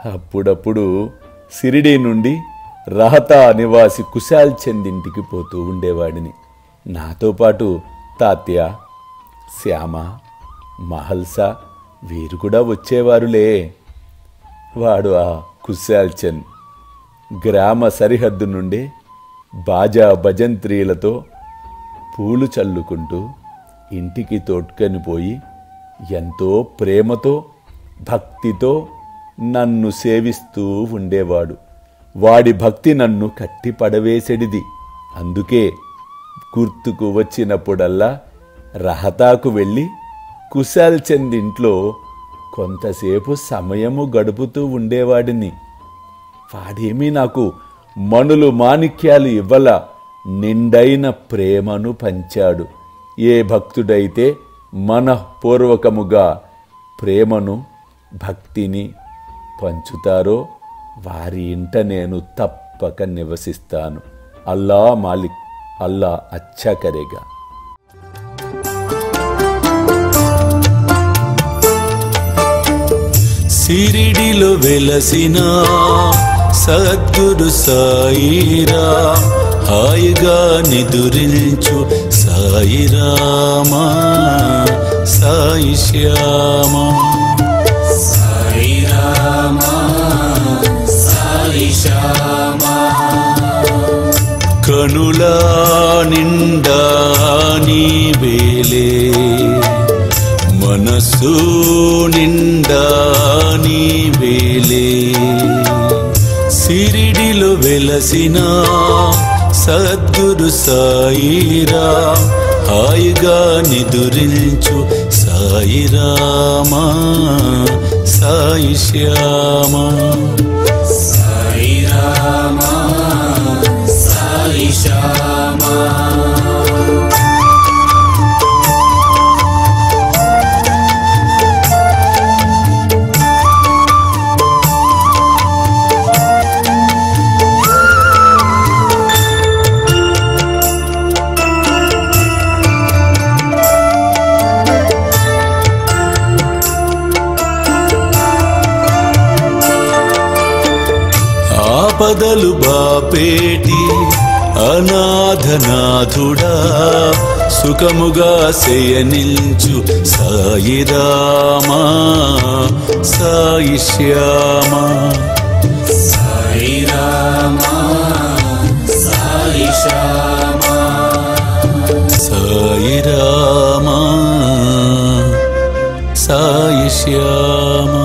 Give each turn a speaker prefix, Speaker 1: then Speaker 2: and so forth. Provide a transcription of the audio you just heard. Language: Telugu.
Speaker 1: అప్పుడప్పుడు సిరిడి నుండి రహతా నివాసి కుశాల్ చంద్ ఇంటికి పోతూ ఉండేవాడిని. నాతో పాటు తాత్య, శ్యామ, మహల్సా వీరు కూడా వచ్చేవారులే. వాడు ఆ కుశాల్ చంద్ గ్రామ సరిహద్దు నుండి బాజా భజంత్రీలతో పూలు చల్లుకుంటూ ఇంటికి తోడ్కొని పోయి ఎంతో ప్రేమతో భక్తితో నన్ను సేవిస్తూ ఉండేవాడు. వాడి భక్తి నన్ను కట్టిపడవేసెడిది. అందుకే గుర్తుకు వచ్చినప్పుడల్లా రహతాకు వెళ్ళి కుశాల్ చంద్ ఇంట్లో కొంతసేపు సమయము గడుపుతూ ఉండేవాడిని. వాడేమీ నాకు మణులు మాణిక్యాలు ఇవ్వల, నిండైన ప్రేమను పంచాడు. ఏ భక్తుడైతే మనఃపూర్వకముగా ప్రేమను భక్తిని పంచుతారో వారి ఇంట నేను తప్పక నివసిస్తాను. అల్లా మాలిక్, అల్లా అచ్చా కరేగా.
Speaker 2: సిరిడిలో వెలసిన సద్గురు సాయిరా, హాయిగా నిదురించు సాయిరామా, సాయి శ్యామా. సాయిరామా, సాయి శ్యామా. కనులా నిండా నీ వేలే, మనసు నిండా నీ వేలే. సిరిడిలో వెలసిన సద్గురు సాయిరా, హాయిగా నిదురించు సాయిరామా, సాయి శ్యామా. సాయిరామా, సాయి శ్యామా. ఆపదలు బాపేటి అనాథనాథుడా, సుఖముగా శయనించు సాయిరామా, సాయి శ్యామా. సాయిరామా, సాయి శ్యామా. సాయిరామా, సాయి శ్యామా.